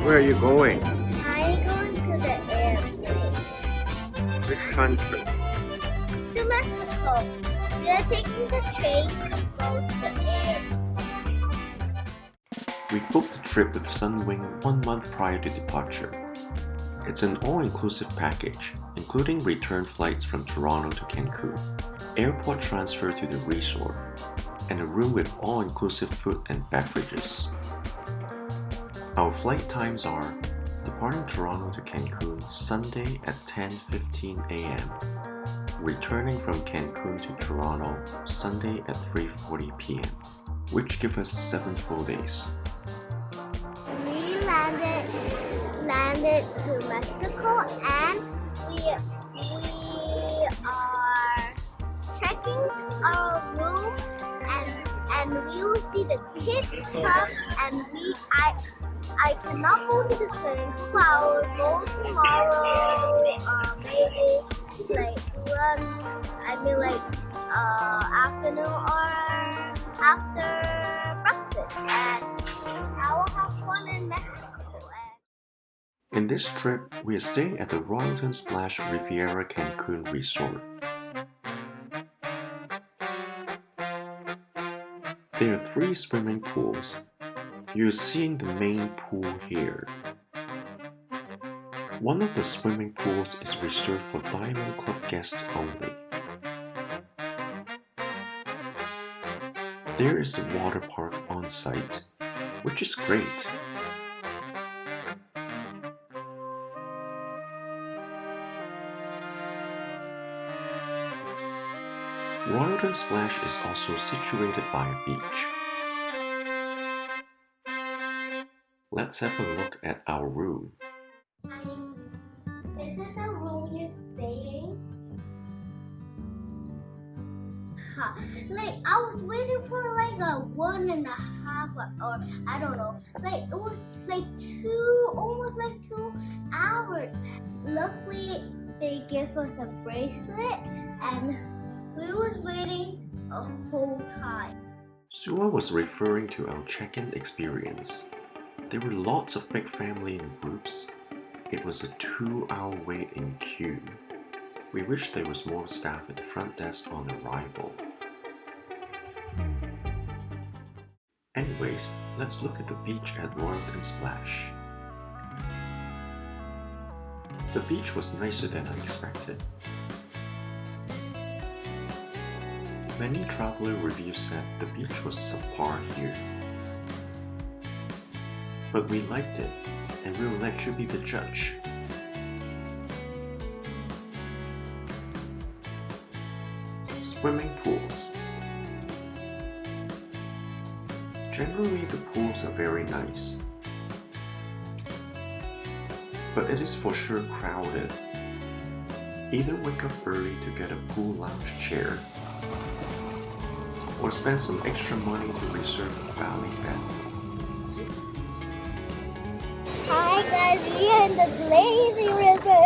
Where are you going? I'm going to the airplane. Which country? To Mexico. We are taking the train to go to the airport. We booked the trip with Sunwing 1 month prior to departure. It's an all-inclusive package, including return flights from Toronto to Cancun, airport transfer to the resort, and a room with all-inclusive food and beverages. Our flight times are departing Toronto to Cancun Sunday at 10:15 a.m., returning from Cancun to Toronto Sunday at 3:40 p.m., which give us 7 full days. We landed to Mexico and we are checking our room and we will see the kids club and I cannot go to the swimming pool. I will go tomorrow, maybe like afternoon or after breakfast, and I will have fun in Mexico. In this trip, we are staying at the Royalton Splash Riviera Cancun resort. There are 3 swimming pools. You're seeing the main pool here. One of the swimming pools is reserved for Diamond Club guests only. There is a water park on site, which is great. Royalton Splash is also situated by a beach. Let's have a look at our room. Is it the room you're staying? Like I was waiting for like a 1.5 or I don't know. Like it was like almost like 2 hours. Luckily they gave us a bracelet and we was waiting a whole time. Sua was referring to our check-in experience. There were lots of big family in groups. It was a 2-hour wait in queue. We wish there was more staff at the front desk on arrival. Anyways, let's look at the beach at Royalton Splash. The beach was nicer than I expected. Many traveler reviews said the beach was subpar here. But we liked it, and we will let you be the judge. Swimming pools. Generally, the pools are very nice, but it is for sure crowded. Either wake up early to get a pool lounge chair, or spend some extra money to reserve a valley bed. Hi guys, we are in the lazy river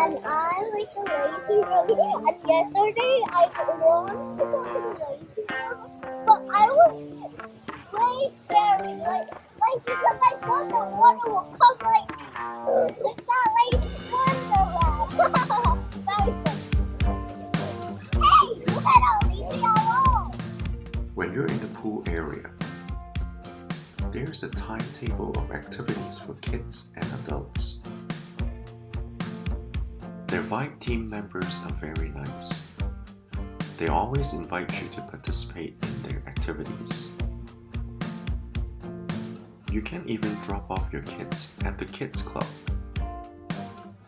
and I like the lazy river and yesterday I wanted to go to the lazy river but I was way scary like because I thought the water will come like it's not like Wonderland. Very good. Hey, you better leave me alone. When you're in the pool area, there's a timetable of activities for kids and adults. Their Vibe team members are very nice. They always invite you to participate in their activities. You can even drop off your kids at the kids club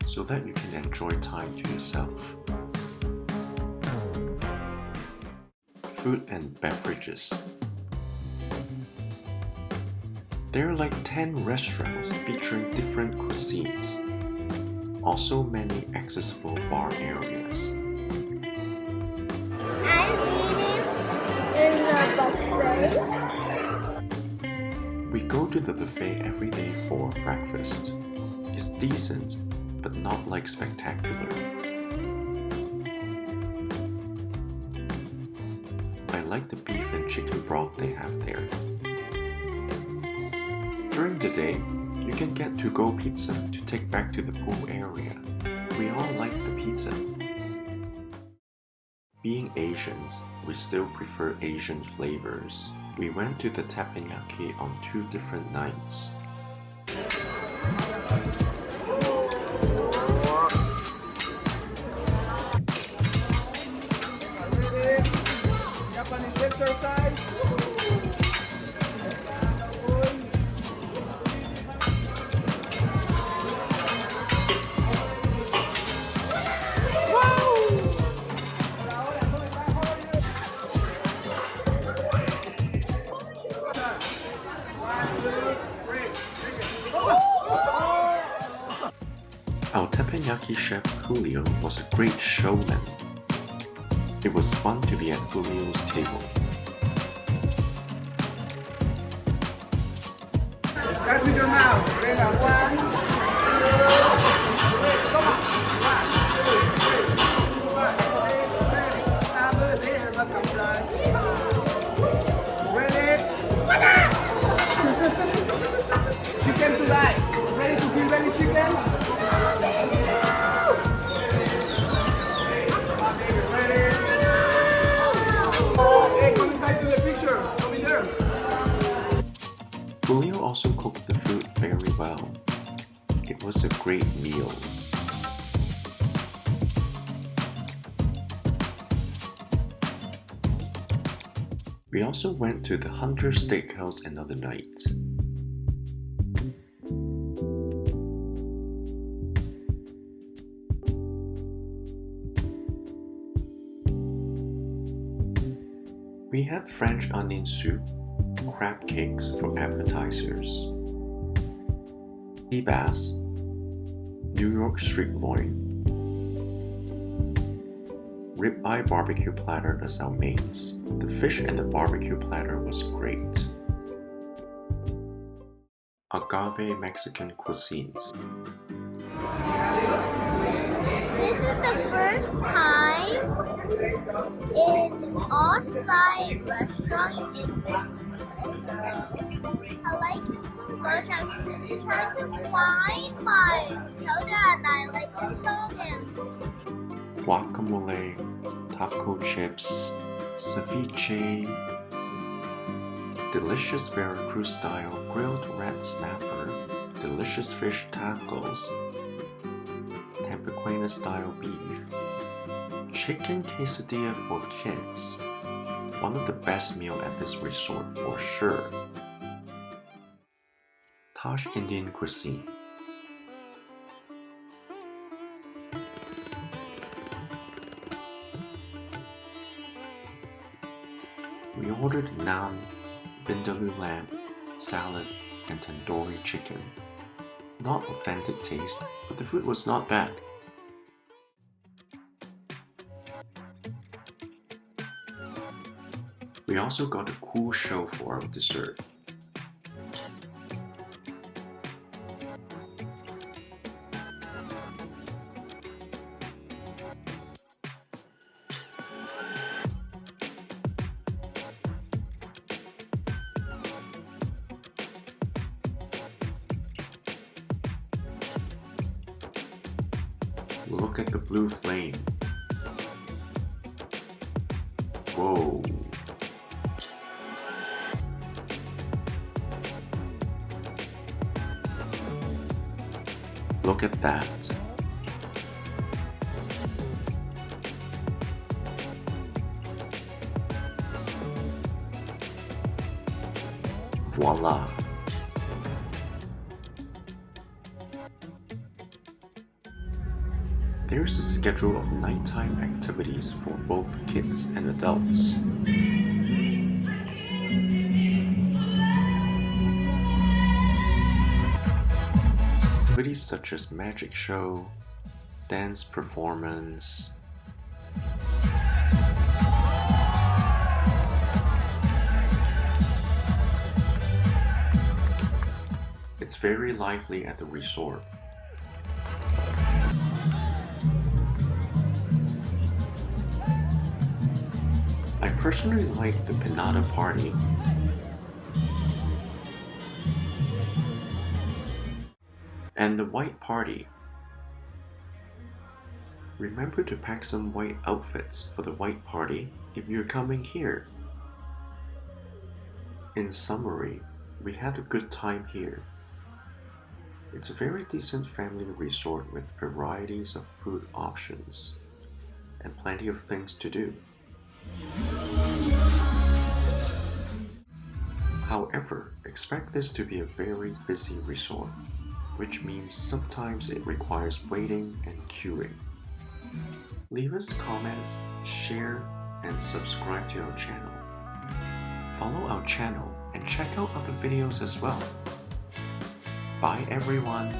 so that you can enjoy time to yourself. Food and beverages. There are like 10 restaurants featuring different cuisines. Also many accessible bar areas. I'm eating in the buffet. We go to the buffet every day for breakfast. It's decent, but not like spectacular. I like the beef and chicken broth they have there. During the day, you can get to-go pizza to take back to the pool area. We all like the pizza. Being Asians, we still prefer Asian flavors. We went to the teppanyaki on 2 different nights. Japanese exercise. Our teppanyaki chef Julio was a great showman. It was fun to be at Julio's table. Cut with your mouth. Ready? 1, 2, 3, 4, 5, 6, 7, 8, 9, 10. Ready? Chicken to die. Ready to kill belly chicken? Hey, come inside to the picture. Come in there. Julio also cooked the food very well. It was a great meal. We also went to the Hunter Steakhouse another night. We had French onion soup, crab cakes for appetizers, sea bass, New York street loin, ribeye barbecue platter as our mains. The fish and the barbecue platter was great. Agave Mexican cuisines. This is the first time in off-site restaurant in this place. I like it so much. I'm trying to find my soda and I like it so much. Guacamole, taco chips, ceviche, delicious Veracruz style grilled red snapper, delicious fish tacos, Tampiquena style beef, chicken quesadilla for kids, one of the best meals at this resort for sure. Taj Indian cuisine. We ordered naan, vindaloo lamb, salad, and tandoori chicken. Not authentic taste, but the food was not bad. We also got a cool show for our dessert. Look at the blue flame. Whoa. Look at that. Voila. There's a schedule of nighttime activities for both kids and adults. Activities such as magic show, dance performance, it's very lively at the resort. I personally like the Pinata Party. And the white party. Remember to pack some white outfits for the white party if you're coming here. In summary, we had a good time here. It's a very decent family resort with varieties of food options and plenty of things to do. However, expect this to be a very busy resort, which means sometimes it requires waiting and queuing. Leave us comments, share, and subscribe to our channel. Follow our channel and check out other videos as well. Bye everyone!